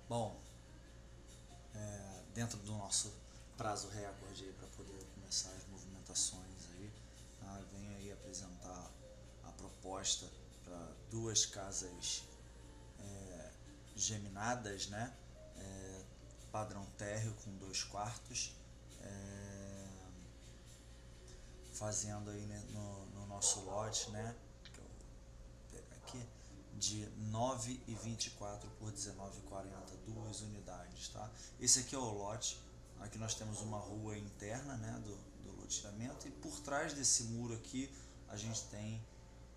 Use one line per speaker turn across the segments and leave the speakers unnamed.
Bom, dentro do nosso prazo recorde para poder começar as movimentações aí, venho aí apresentar a proposta para duas casas geminadas, né? Padrão térreo com 2 quartos, fazendo aí, né, no nosso lote, né? Que eu vou pegar aqui, de 9,24 por 19,40, 2 unidades, tá? Esse aqui é o lote. Aqui nós temos uma rua interna, né, do loteamento, e por trás desse muro aqui a gente tem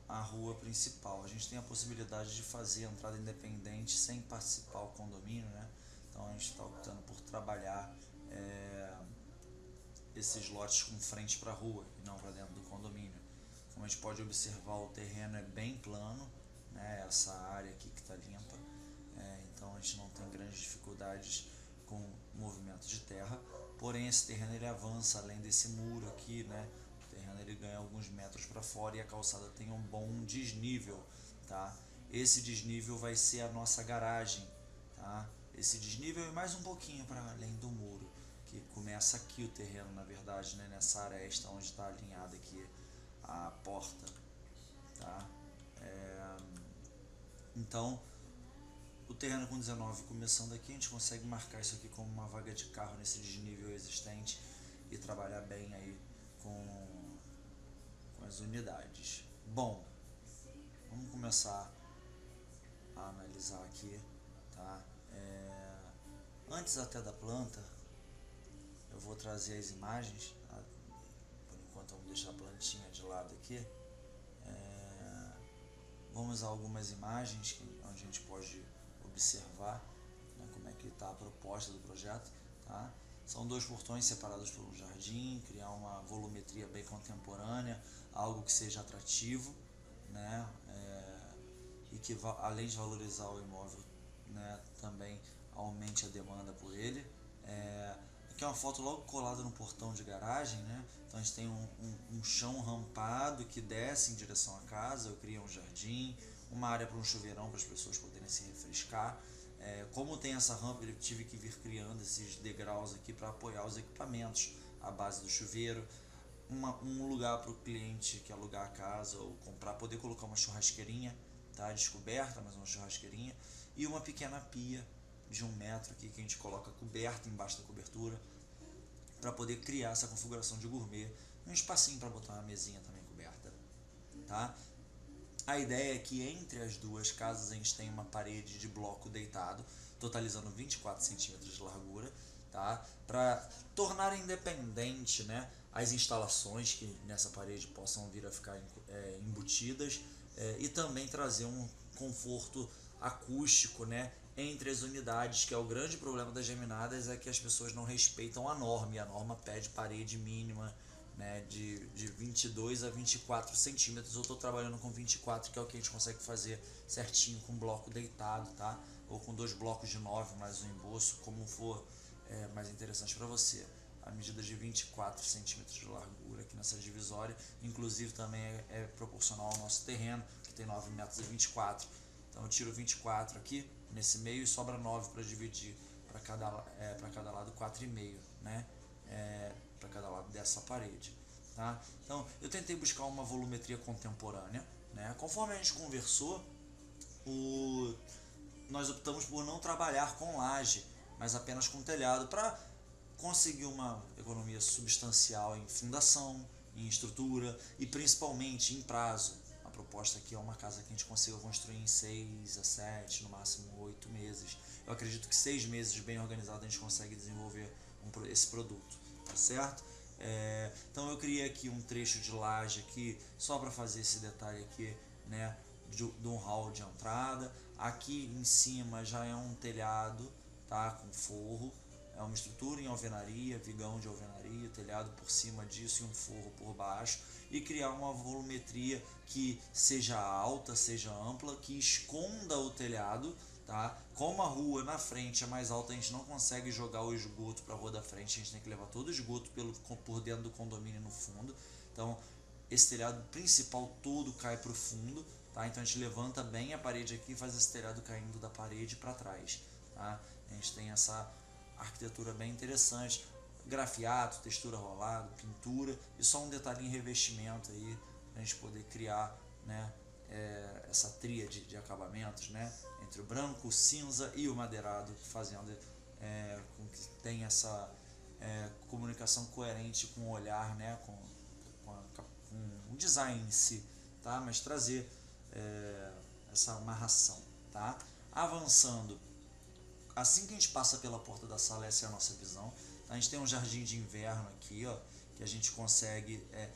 a rua principal. A gente tem a possibilidade de fazer a entrada independente sem participar do condomínio, né? Então a gente está optando por trabalhar esses lotes com frente para a rua e não para dentro do condomínio. Como a gente pode observar, o terreno é bem plano, né? Essa área aqui que está limpa, então a gente não tem grandes dificuldades com movimento de terra. Porém, esse terreno ele avança além desse muro aqui, né? O terreno ele ganha alguns metros para fora e a calçada tem um bom desnível, tá? Esse desnível vai ser a nossa garagem, tá? Esse desnível e mais um pouquinho para além do muro, que começa aqui o terreno, na verdade, né? Nessa aresta onde está alinhada aqui a porta, tá? Então, o terreno com 19 começando aqui, a gente consegue marcar isso aqui como uma vaga de carro nesse desnível existente e trabalhar bem aí com as unidades. Bom, vamos começar a analisar aqui, tá? Antes até da planta, eu vou trazer as imagens, tá? Por enquanto vamos deixar a plantinha de lado aqui. Vamos a algumas imagens onde a gente pode observar, né, como é que está a proposta do projeto, tá? São 2 portões separados por um jardim, criar uma volumetria bem contemporânea, algo que seja atrativo, né? E que além de valorizar o imóvel, né, também aumente a demanda por ele. Aqui é uma foto logo colada no portão de garagem, né? Então a gente tem um chão rampado que desce em direção à casa. Eu criei um jardim, uma área para um chuveirão para as pessoas poderem se refrescar. Como tem essa rampa, eu tive que vir criando esses degraus aqui para apoiar os equipamentos, a base do chuveiro, um lugar para o cliente que alugar a casa ou comprar poder colocar uma churrasqueirinha, tá, descoberta, mas uma churrasqueirinha, e uma pequena pia de 1 metro aqui que a gente coloca coberta embaixo da cobertura para poder criar essa configuração de gourmet, um espacinho para botar uma mesinha também coberta, tá? A ideia é que entre as duas casas a gente tem uma parede de bloco deitado, totalizando 24 centímetros de largura, tá? Para tornar independente, né, as instalações que nessa parede possam vir a ficar embutidas, e também trazer um conforto acústico, né, entre as unidades, que é o grande problema das geminadas, é que as pessoas não respeitam a norma, e a norma pede parede mínima, né, de 22 a 24 centímetros. Eu estou trabalhando com 24, que é o que a gente consegue fazer certinho com bloco deitado, tá? Ou com 2 blocos de 9 mais um emboço, como for mais interessante para você. A medida de 24 centímetros de largura aqui nessa divisória, inclusive também é proporcional ao nosso terreno, que tem 9 metros e 24. Então eu tiro 24 aqui nesse meio e sobra 9 para dividir para cada lado, 4,5, né? Para cada lado dessa parede, tá? Então eu tentei buscar uma volumetria contemporânea, né? Conforme a gente conversou, nós optamos por não trabalhar com laje, mas apenas com telhado, para conseguir uma economia substancial em fundação, em estrutura e principalmente em prazo. A proposta aqui é uma casa que a gente consiga construir em 6 a 7, no máximo 8 meses. Eu acredito que 6 meses bem organizado a gente consegue desenvolver esse produto, tá certo? Então eu criei aqui um trecho de laje aqui, só para fazer esse detalhe aqui, né, de um hall de entrada. Aqui em cima já é um telhado, tá, com forro. É uma estrutura em alvenaria, vigão de alvenaria, telhado por cima disso e um forro por baixo, e criar uma volumetria que seja alta, seja ampla, que esconda o telhado, tá? Como a rua na frente é mais alta, a gente não consegue jogar o esgoto para a rua da frente, a gente tem que levar todo o esgoto por dentro do condomínio no fundo. Então esse telhado principal todo cai para o fundo, tá? Então a gente levanta bem a parede aqui e faz esse telhado caindo da parede para trás, tá? A gente tem essa arquitetura bem interessante, grafiato, textura rolada, pintura e só um detalhinho em revestimento aí para a gente poder criar, né, essa tríade de acabamentos, né, entre o branco, o cinza e o madeirado, fazendo com que tenha essa comunicação coerente com o olhar, né, com o design em si, tá, mas trazer essa amarração, tá. Avançando, assim que a gente passa pela porta da sala, essa é a nossa visão. A gente tem um jardim de inverno aqui, ó, que a gente consegue... É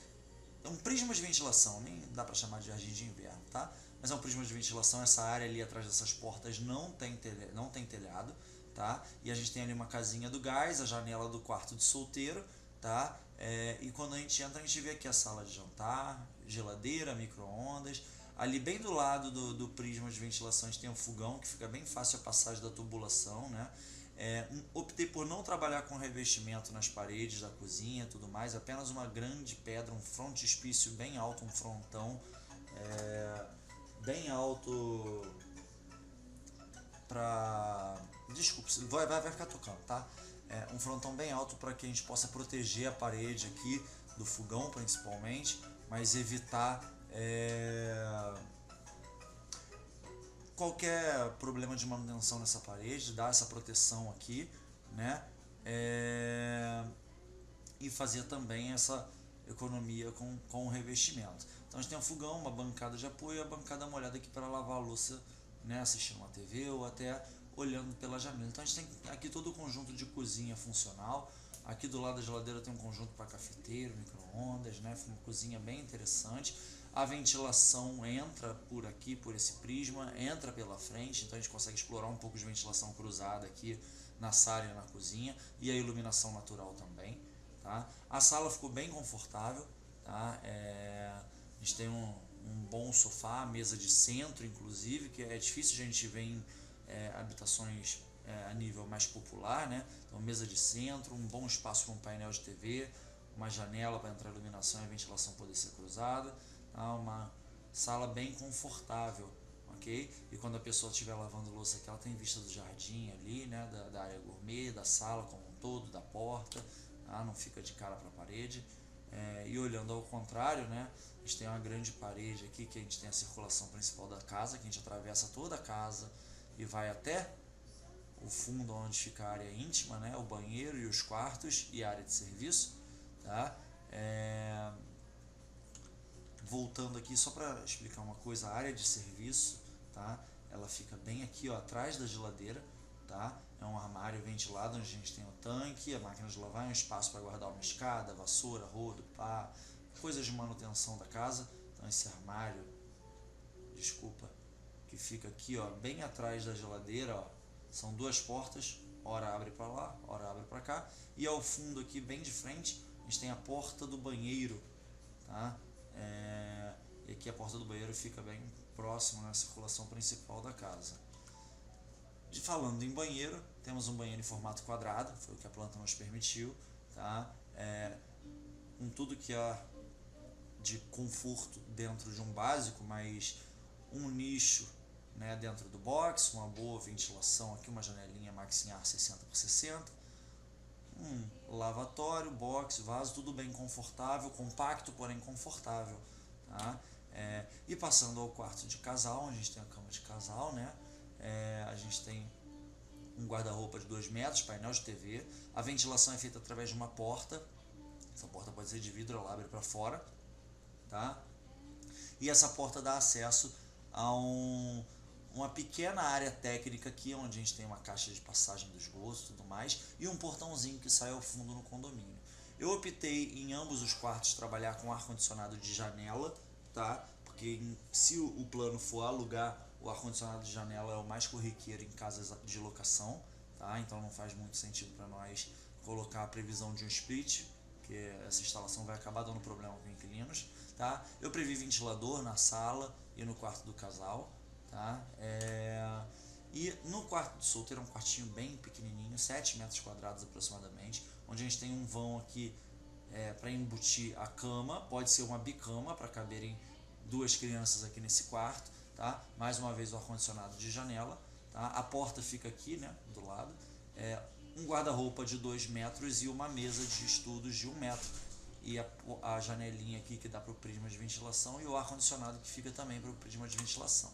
um prisma de ventilação, nem dá para chamar de jardim de inverno, tá? Mas é um prisma de ventilação. Essa área ali atrás dessas portas não tem telhado, tá? E a gente tem ali uma casinha do gás, a janela do quarto de solteiro, tá? E quando a gente entra, a gente vê aqui a sala de jantar, geladeira, micro-ondas. Ali bem do lado do prisma de ventilação a gente tem um fogão, que fica bem fácil a passagem da tubulação, né? Optei por não trabalhar com revestimento nas paredes da cozinha e tudo mais, apenas uma grande pedra, um frontispício bem alto, um frontão bem alto para... Desculpa, vai ficar tocando, tá? Um frontão bem alto para que a gente possa proteger a parede aqui do fogão principalmente, mas evitar qualquer problema de manutenção nessa parede, dar essa proteção aqui, né? E fazer também essa economia com o revestimento. Então a gente tem um fogão, uma bancada de apoio e a bancada molhada aqui para lavar a louça, né? Assistindo uma TV ou até olhando pela janela. Então a gente tem aqui todo o conjunto de cozinha funcional. Aqui do lado da geladeira tem um conjunto para cafeteiro, micro-ondas, né? Uma cozinha bem interessante. A ventilação entra por aqui, por esse prisma, entra pela frente, então a gente consegue explorar um pouco de ventilação cruzada aqui na sala e na cozinha, e a iluminação natural também, tá? A sala ficou bem confortável, tá? A gente tem um bom sofá, mesa de centro inclusive, que é difícil a gente ver em habitações a nível mais popular, né? Então mesa de centro, um bom espaço para um painel de TV, uma janela para entrar a iluminação e a ventilação poder ser cruzada. Uma sala bem confortável, ok? E quando a pessoa estiver lavando louça aqui, ela tem vista do jardim ali, né? Da área gourmet, da sala como um todo, da porta, tá? Não fica de cara para a parede. E olhando ao contrário, né? A gente tem uma grande parede aqui, que a gente tem a circulação principal da casa, que a gente atravessa toda a casa e vai até o fundo onde fica a área íntima, né? O banheiro e os quartos e a área de serviço, tá? Voltando aqui só para explicar uma coisa, a área de serviço, tá? Ela fica bem aqui, ó, atrás da geladeira, tá? É um armário ventilado onde a gente tem o tanque, a máquina de lavar, um espaço para guardar uma escada, vassoura, rodo, pá, coisas de manutenção da casa. Então esse armário, desculpa, que fica aqui, ó, bem atrás da geladeira, ó, são duas portas, ora abre para lá, ora abre para cá, e ao fundo aqui, bem de frente, a gente tem a porta do banheiro, tá? E aqui a porta do banheiro fica bem próximo na circulação principal da casa. Falando em banheiro, temos um banheiro em formato quadrado, foi o que a planta nos permitiu, tá? Com tudo que há de conforto dentro de um básico, mas um nicho, né, dentro do box, uma boa ventilação aqui, uma janelinha Maxim-Ar 60x60, um lavatório, box, vaso, tudo bem confortável, compacto, porém confortável, tá? E passando ao quarto de casal, onde a gente tem a cama de casal, né? A gente tem um guarda-roupa de 2 metros, painel de TV, a ventilação é feita através de uma porta, essa porta pode ser de vidro, ela abre para fora, tá? E essa porta dá acesso a uma pequena área técnica aqui, onde a gente tem uma caixa de passagem do esgoto e tudo mais, e um portãozinho que sai ao fundo no condomínio. Eu optei em ambos os quartos trabalhar com ar-condicionado de janela, tá? Porque se o plano for alugar, o ar-condicionado de janela é o mais corriqueiro em casas de locação, tá? Então não faz muito sentido para nós colocar a previsão de um split, porque essa instalação vai acabar dando problema com inquilinos, tá? Eu previ ventilador na sala e no quarto do casal, tá? E no quarto do solteiro é um quartinho bem pequenininho, 7 metros quadrados aproximadamente, onde a gente tem um vão aqui para embutir a cama, pode ser uma bicama para caberem 2 crianças aqui nesse quarto, tá? Mais uma vez o ar-condicionado de janela, tá? A porta fica aqui, né, do lado, um guarda-roupa de 2 metros e uma mesa de estudos de 1 metro, e a janelinha aqui que dá para o prisma de ventilação e o ar-condicionado que fica também para o prisma de ventilação.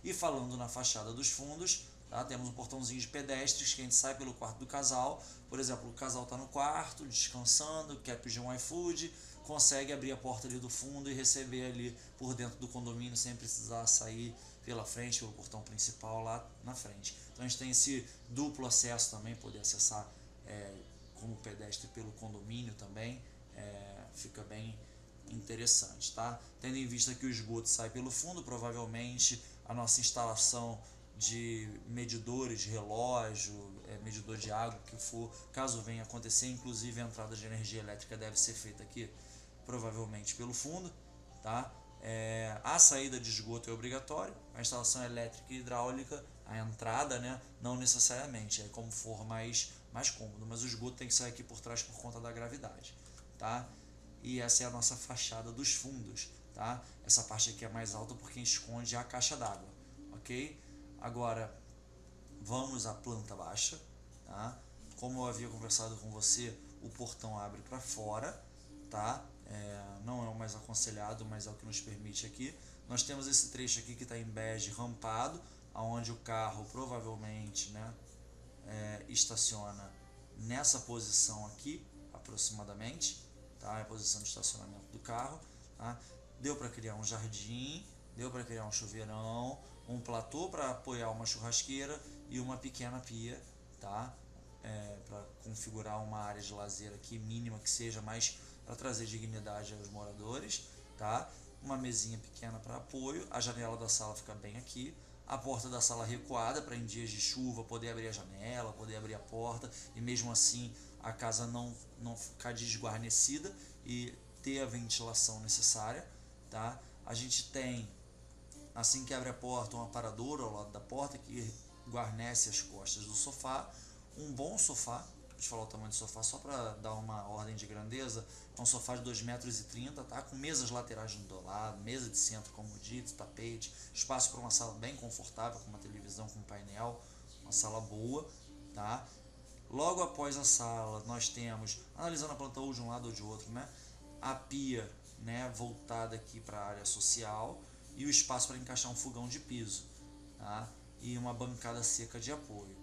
E falando na fachada dos fundos, tá, temos um portãozinho de pedestres que a gente sai pelo quarto do casal. Por exemplo, o casal está no quarto, descansando, quer pedir um iFood, consegue abrir a porta ali do fundo e receber ali por dentro do condomínio sem precisar sair pela frente, pelo portão principal lá na frente. Então a gente tem esse duplo acesso também, poder acessar como pedestre pelo condomínio também, fica bem interessante, tá? Tendo em vista que o esgoto sai pelo fundo, provavelmente a nossa instalação de medidores de relógio, medidor de água, que for, caso venha acontecer, inclusive a entrada de energia elétrica deve ser feita aqui, provavelmente pelo fundo, tá? A saída de esgoto é obrigatório, a instalação elétrica e hidráulica, a entrada, né, não necessariamente, como for mais cômodo, mas o esgoto tem que sair aqui por trás por conta da gravidade, tá? E essa é a nossa fachada dos fundos, tá? Essa parte aqui é mais alta porque esconde a caixa d'água, ok? Agora, vamos à planta baixa, tá? Como eu havia conversado com você, o portão abre para fora, tá? Não é o mais aconselhado, mas é o que nos permite aqui. Nós temos esse trecho aqui que está em bege rampado, onde o carro provavelmente, né, estaciona nessa posição aqui, aproximadamente, tá? É a posição de estacionamento do carro, tá? Deu para criar um jardim, deu para criar um chuveirão, um platô para apoiar uma churrasqueira e uma pequena pia, tá? Para configurar uma área de lazer aqui mínima que seja, mais para trazer dignidade aos moradores, tá? Uma mesinha pequena para apoio, a janela da sala fica bem aqui, a porta da sala recuada para em dias de chuva poder abrir a janela, poder abrir a porta e mesmo assim a casa não ficar desguarnecida e ter a ventilação necessária, tá? A gente tem, assim que abre a porta, um aparador ao lado da porta que guarnece as costas do sofá, um bom sofá, vou te falar o tamanho do sofá só para dar uma ordem de grandeza, é um sofá de 2,30 metros, tá? Com mesas laterais do lado, mesa de centro, como dito, tapete, espaço para uma sala bem confortável, com uma televisão com painel, uma sala boa, tá? Logo após a sala, nós temos, analisando a planta ou de um lado ou de outro, né, a pia, né, voltada aqui para a área social e o espaço para encaixar um fogão de piso, tá? E uma bancada seca de apoio.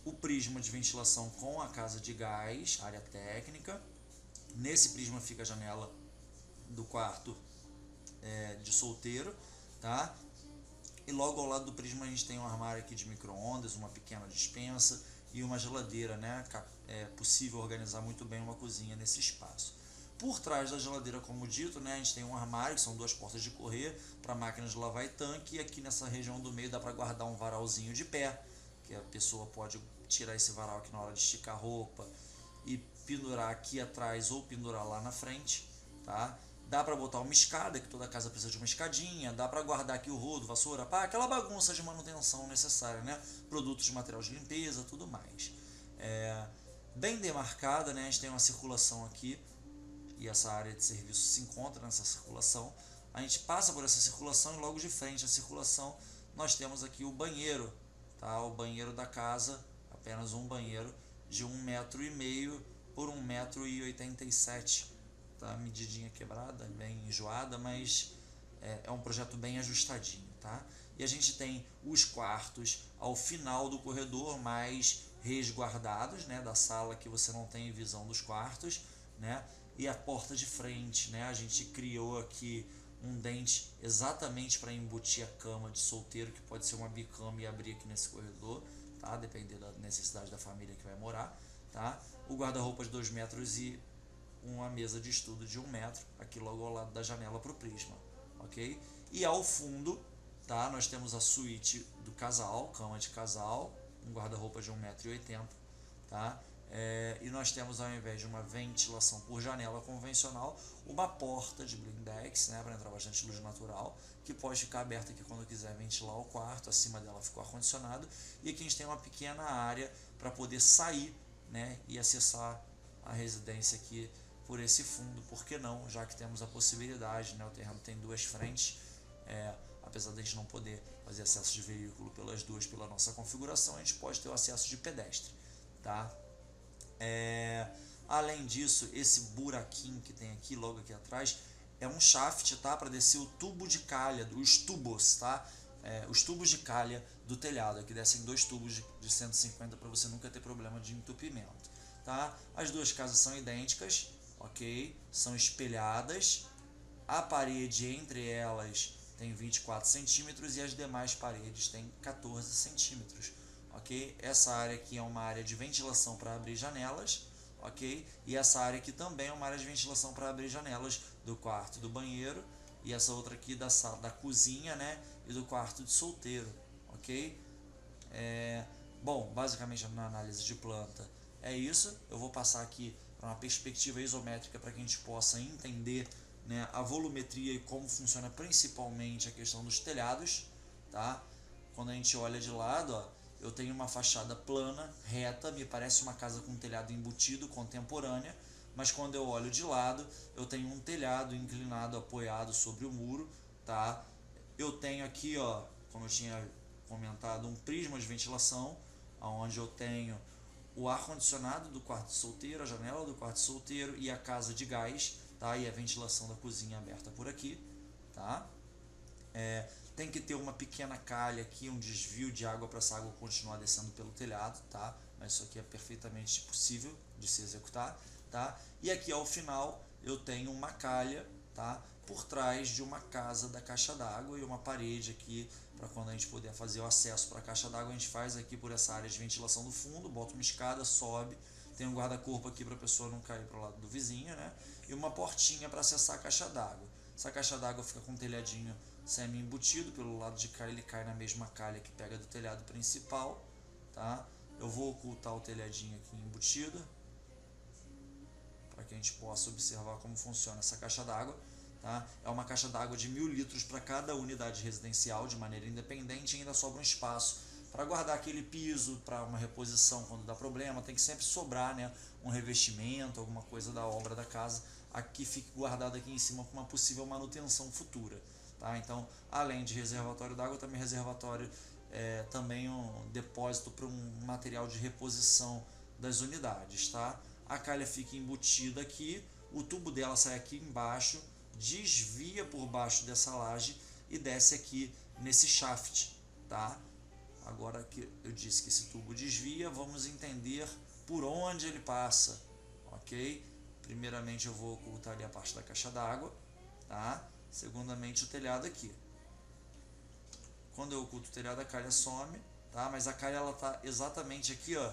O prisma de ventilação com a casa de gás, área técnica. Nesse prisma fica a janela do quarto de solteiro, tá? E logo ao lado do prisma a gente tem um armário aqui de micro-ondas, uma pequena despensa e uma geladeira, né? É possível organizar muito bem uma cozinha nesse espaço. Por trás da geladeira, como dito, né, a gente tem um armário, que são 2 portas de correr para máquinas de lavar e tanque, e aqui nessa região do meio dá para guardar um varalzinho de pé, que a pessoa pode tirar esse varal aqui na hora de esticar a roupa e pendurar aqui atrás ou pendurar lá na frente, tá? Dá para botar uma escada, que toda casa precisa de uma escadinha, dá para guardar aqui o rodo, vassoura, pá, aquela bagunça de manutenção necessária, né? Produtos de material de limpeza, tudo mais. Bem demarcada, né? A gente tem uma circulação aqui, e essa área de serviço se encontra nessa circulação. A gente passa por essa circulação e logo de frente à circulação nós temos aqui o banheiro, tá? O banheiro da casa, apenas um banheiro de 1,5 metro por 1,87 m, tá? Medidinha quebrada, bem enjoada, mas é um projeto bem ajustadinho, tá? E a gente tem os quartos ao final do corredor, mais resguardados, né, da sala, que você não tem visão dos quartos, né? E a porta de frente, né? A gente criou aqui um dente exatamente para embutir a cama de solteiro, que pode ser uma bicama, e abrir aqui nesse corredor, tá? Dependendo da necessidade da família que vai morar, tá? O guarda-roupa de 2 metros e uma mesa de estudo de 1 metro, aqui logo ao lado da janela para o prisma, ok? E ao fundo, tá? Nós temos a suíte do casal, cama de casal, um guarda-roupa de 1,80 m, tá? E nós temos, ao invés de uma ventilação por janela convencional, uma porta de blindex, né, para entrar bastante luz natural, que pode ficar aberta aqui quando quiser ventilar o quarto. Acima dela ficou ar-condicionado, e aqui a gente tem uma pequena área para poder sair, né, e acessar a residência aqui por esse fundo, por que não, já que temos a possibilidade, né, o terreno tem 2 frentes, apesar de a gente não poder fazer acesso de veículo pelas duas pela nossa configuração, a gente pode ter o acesso de pedestre, tá? Além disso, esse buraquinho que tem aqui, logo aqui atrás, é um shaft, tá? Para descer o tubo de calha, os tubos, tá? Os tubos de calha do telhado. Aqui descem 2 tubos de 150 para você nunca ter problema de entupimento, tá? As duas casas são idênticas, ok? São espelhadas. A parede entre elas tem 24 centímetros e as demais paredes têm 14 centímetros, ok? Essa área aqui é uma área de ventilação para abrir janelas, ok? E essa área aqui também é uma área de ventilação para abrir janelas do quarto e do banheiro, e essa outra aqui da cozinha, né? E do quarto de solteiro, ok? Bom, basicamente na análise de planta é isso. Eu vou passar aqui para uma perspectiva isométrica para que a gente possa entender, né, a volumetria e como funciona principalmente a questão dos telhados, tá? Quando a gente olha de lado, ó, eu tenho uma fachada plana, reta, me parece uma casa com telhado embutido, contemporânea, mas quando eu olho de lado, eu tenho um telhado inclinado, apoiado sobre o muro, tá? Eu tenho aqui, ó, como eu tinha comentado, um prisma de ventilação, onde eu tenho o ar-condicionado do quarto solteiro, a janela do quarto solteiro e a casa de gás, tá? E a ventilação da cozinha aberta por aqui, tá? Tem que ter uma pequena calha aqui, um desvio de água para essa água continuar descendo pelo telhado, tá? Mas isso aqui é perfeitamente possível de se executar, tá? E aqui ao final eu tenho uma calha, tá? Por trás de uma casa da caixa d'água e uma parede aqui para quando a gente puder fazer o acesso para a caixa d'água, a gente faz aqui por essa área de ventilação do fundo, bota uma escada, sobe, tem um guarda-corpo aqui para a pessoa não cair para o lado do vizinho, né? E uma portinha para acessar a caixa d'água. Essa caixa d'água fica com um telhadinho semi-embutido, pelo lado de cá ele cai na mesma calha que pega do telhado principal, tá? Eu vou ocultar o telhadinho aqui embutido, para que a gente possa observar como funciona essa caixa d'água, tá? É uma caixa d'água de 1000 litros para cada unidade residencial, de maneira independente, e ainda sobra um espaço para guardar aquele piso, para uma reposição quando dá problema, tem que sempre sobrar, né, um revestimento, alguma coisa da obra da casa, aqui fique guardado aqui em cima com uma possível manutenção futura. Tá? Então, além de reservatório d'água, também reservatório, também um depósito para um material de reposição das unidades. Tá? A calha fica embutida aqui, o tubo dela sai aqui embaixo, desvia por baixo dessa laje e desce aqui nesse shaft. Tá? Agora que eu disse que esse tubo desvia, vamos entender por onde ele passa. Ok? Primeiramente eu vou ocultar ali a parte da caixa d'água, tá? Segundamente o telhado aqui. Quando eu oculto o telhado, a calha some, tá? Mas a calha ela tá exatamente aqui, ó,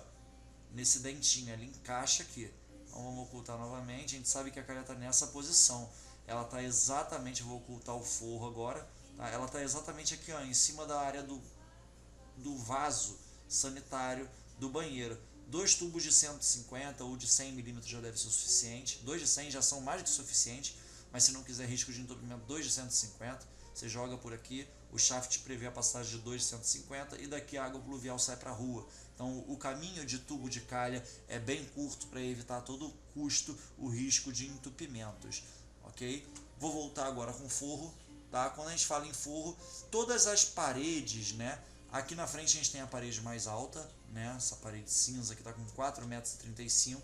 nesse dentinho, ela encaixa aqui. Então vamos ocultar novamente, a gente sabe que a calha está nessa posição. Ela está exatamente, eu vou ocultar o forro agora, tá? Ela está exatamente aqui, ó, em cima da área do vaso sanitário do banheiro. 2 tubos de 150 ou de 100 milímetros já deve ser o suficiente. 2 de 100 já são mais do que suficiente, mas se não quiser risco de entupimento, 2 de 150, você joga por aqui. O shaft prevê a passagem de 2 de 150 e daqui a água pluvial sai para a rua. Então o caminho de tubo de calha é bem curto para evitar a todo custo o risco de entupimentos. Ok? Vou voltar agora com forro. Tá? Quando a gente fala em forro, todas as paredes, né? Aqui na frente a gente tem a parede mais alta, né? Essa parede cinza que está com 4,35 m,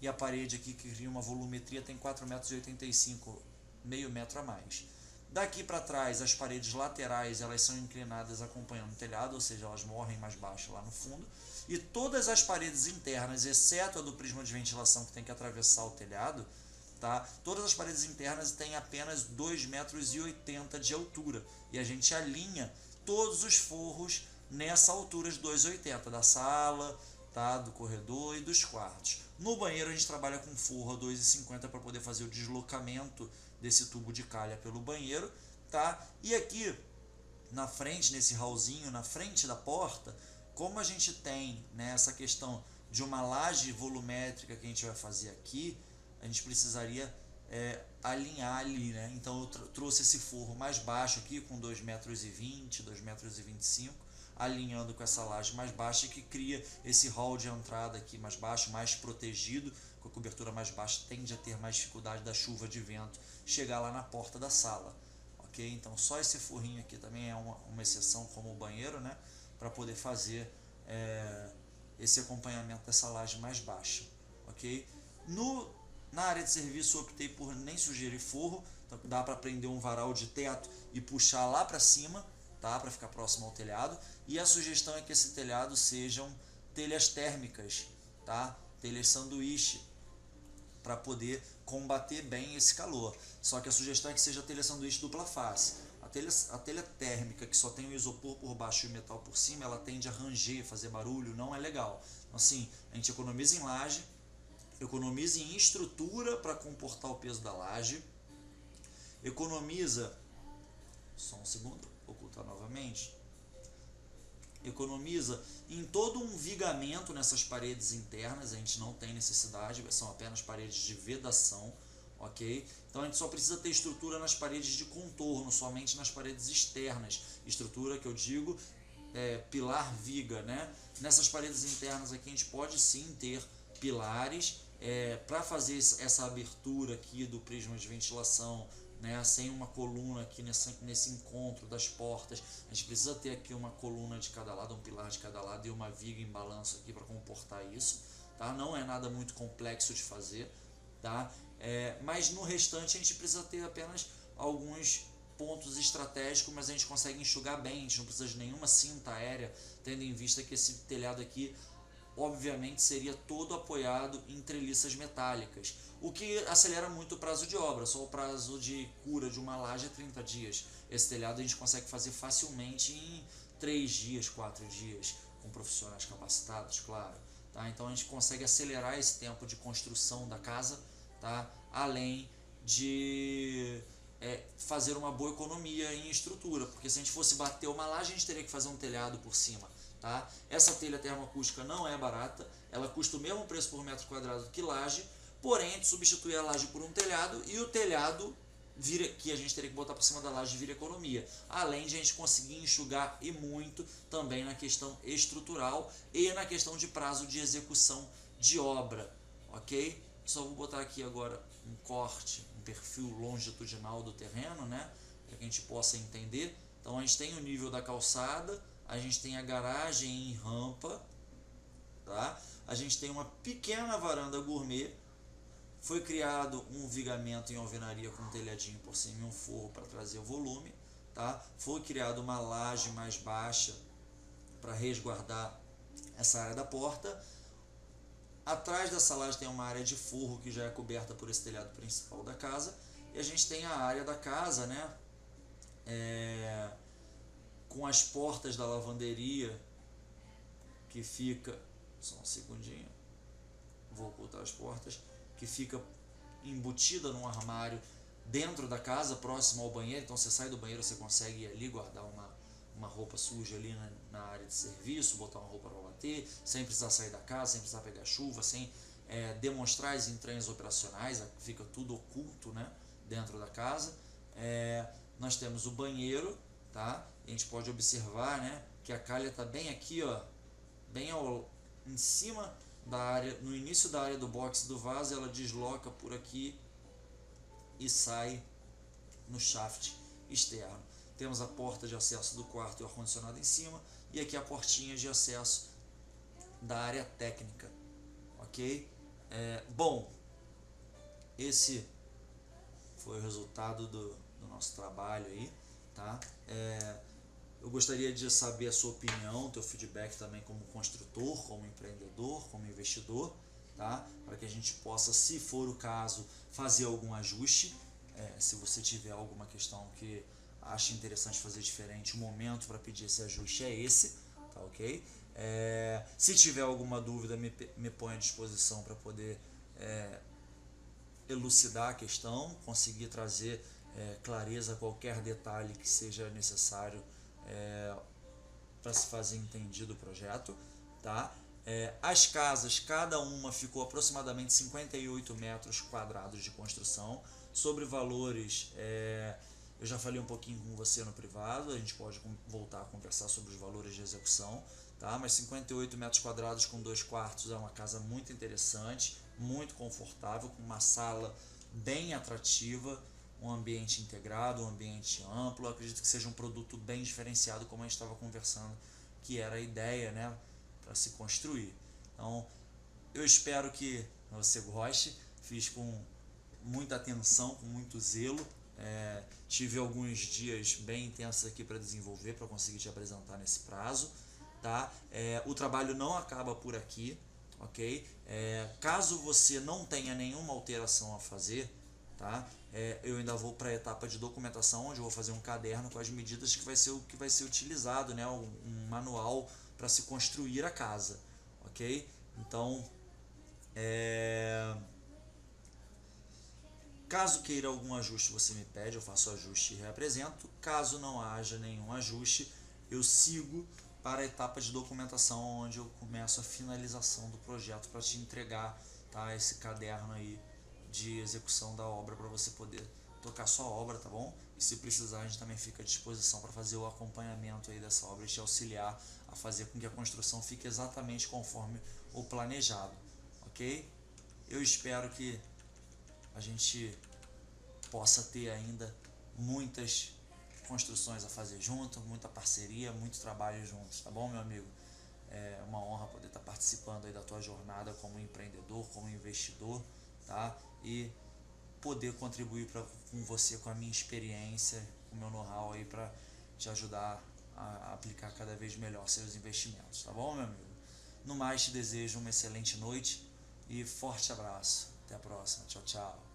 e a parede aqui que cria uma volumetria tem 4,85 m, meio metro a mais. Daqui para trás, as paredes laterais elas são inclinadas acompanhando o telhado, ou seja, elas morrem mais baixo lá no fundo. E todas as paredes internas, exceto a do prisma de ventilação que tem que atravessar o telhado, tá? Todas as paredes internas têm apenas 2,80 m de altura. E a gente alinha todos os forros nessa altura de 2,80 m, da sala, tá? Do corredor e dos quartos. No banheiro a gente trabalha com forro a 2,50 m para poder fazer o deslocamento desse tubo de calha pelo banheiro, tá? E aqui na frente, nesse hallzinho, na frente da porta, como a gente tem, né, essa questão de uma laje volumétrica que a gente vai fazer aqui, a gente precisaria alinhar ali, né? Então eu trouxe esse forro mais baixo aqui com 2,20 m, 2,25 m, alinhando com essa laje mais baixa, que cria esse hall de entrada aqui mais baixo, mais protegido, com a cobertura mais baixa, tende a ter mais dificuldade da chuva de vento chegar lá na porta da sala. ok? Então só esse forrinho aqui também é uma exceção como o banheiro, né? Para poder fazer esse acompanhamento dessa laje mais baixa, ok? Na área de serviço eu optei por nem sugerir forro, então dá para prender um varal de teto e puxar lá para cima, tá? Para ficar próximo ao telhado, e a sugestão é que esse telhado sejam telhas térmicas, tá? Telhas sanduíche, para poder combater bem esse calor. Só que a sugestão é que seja telha sanduíche dupla face. A telha térmica, que só tem o isopor por baixo e o metal por cima, ela tende a ranger, fazer barulho, não é legal. Então, assim, a gente economiza em laje, economiza em estrutura para comportar o peso da laje, economiza, só um segundo, vou ocultar novamente, economiza em todo um vigamento nessas paredes internas, a gente não tem necessidade, são apenas paredes de vedação, ok? Então a gente só precisa ter estrutura nas paredes de contorno, somente nas paredes externas, estrutura que eu digo pilar viga, né? Nessas paredes internas aqui a gente pode sim ter pilares para fazer essa abertura aqui do prisma de ventilação, né, sem uma coluna aqui nesse encontro das portas. A gente precisa ter aqui uma coluna de cada lado, um pilar de cada lado e uma viga em balanço aqui para comportar isso, tá? Não é nada muito complexo de fazer, tá? Mas no restante a gente precisa ter apenas alguns pontos estratégicos, mas a gente consegue enxugar bem, a gente não precisa de nenhuma cinta aérea, tendo em vista que esse telhado aqui obviamente seria todo apoiado em treliças metálicas, o que acelera muito o prazo de obra. Só o prazo de cura de uma laje é 30 dias. Esse telhado a gente consegue fazer facilmente em 3 dias, 4 dias, com profissionais capacitados, claro. Tá? Então a gente consegue acelerar esse tempo de construção da casa, tá? Além de fazer uma boa economia em estrutura, porque se a gente fosse bater uma laje, a gente teria que fazer um telhado por cima. Tá? Essa telha termoacústica não é barata, ela custa o mesmo preço por metro quadrado que laje, porém a gente substitui a laje por um telhado e o telhado que a gente teria que botar por cima da laje vira economia, além de a gente conseguir enxugar e muito também na questão estrutural e na questão de prazo de execução de obra, ok? Só vou botar aqui agora um corte, um perfil longitudinal do terreno, né, para que a gente possa entender. Então a gente tem o nível da calçada, a gente tem a garagem em rampa, tá? A gente tem uma pequena varanda gourmet, foi criado um vigamento em alvenaria com um telhadinho por cima e um forro para trazer o volume, tá? Foi criado uma laje mais baixa para resguardar essa área da porta. Atrás dessa laje tem uma área de forro que já é coberta por esse telhado principal da casa, e a gente tem a área da casa, né? Com as portas da lavanderia que fica, só um segundinho, vou ocultar as portas, que fica embutida num armário dentro da casa, próximo ao banheiro. Então você sai do banheiro, você consegue ir ali guardar uma roupa suja ali na área de serviço, botar uma roupa para bater, sem precisar sair da casa, sem precisar pegar chuva, sem demonstrar as entranhas operacionais, fica tudo oculto, né, dentro da casa. Nós temos o banheiro, tá? A gente pode observar, né, que a calha está bem aqui, ó, bem em cima da área, no início da área do box do vaso, ela desloca por aqui e sai no shaft externo. Temos a porta de acesso do quarto e o ar-condicionado em cima, e aqui a portinha de acesso da área técnica, ok? Bom, esse foi o resultado do nosso trabalho aí, tá? Eu gostaria de saber a sua opinião, teu feedback também como construtor, como empreendedor, como investidor, tá? Para que a gente possa, se for o caso, fazer algum ajuste. Se você tiver alguma questão que acha interessante fazer diferente, o momento para pedir esse ajuste é esse, tá ok? Se tiver alguma dúvida, me põe à disposição para poder elucidar a questão, conseguir trazer clareza a qualquer detalhe que seja necessário para se fazer entendido o projeto, tá? As casas, cada uma ficou aproximadamente 58 metros quadrados de construção, sobre valores, eu já falei um pouquinho com você no privado, a gente pode voltar a conversar sobre os valores de execução, tá? Mas 58 metros quadrados com 2 quartos é uma casa muito interessante, muito confortável, com uma sala bem atrativa, um ambiente integrado, um ambiente amplo. Eu acredito que seja um produto bem diferenciado, como a gente estava conversando, que era a ideia, né, para se construir. Então, eu espero que você goste. Fiz com muita atenção, com muito zelo. Tive alguns dias bem intensos aqui para desenvolver, para conseguir te apresentar nesse prazo, tá? O trabalho não acaba por aqui, ok? Caso você não tenha nenhuma alteração a fazer, tá? Eu ainda vou para a etapa de documentação, onde eu vou fazer um caderno com as medidas que vai ser o que vai ser utilizado, né? Um manual para se construir a casa, ok? Então, caso queira algum ajuste, você me pede, eu faço o ajuste e reapresento. Caso não haja nenhum ajuste, eu sigo para a etapa de documentação, onde eu começo a finalização do projeto para te entregar, tá, esse caderno aí de execução da obra para você poder tocar sua obra, tá bom? E se precisar, a gente também fica à disposição para fazer o acompanhamento aí dessa obra e te auxiliar a fazer com que a construção fique exatamente conforme o planejado, ok? Eu espero que a gente possa ter ainda muitas construções a fazer junto, muita parceria, muito trabalho juntos, tá bom, meu amigo? É uma honra poder estar participando aí da tua jornada como empreendedor, como investidor, tá? E poder contribuir com você, com a minha experiência, com o meu know-how aí para te ajudar a aplicar cada vez melhor seus investimentos, tá bom, meu amigo? No mais, te desejo uma excelente noite e forte abraço. Até a próxima. Tchau, tchau.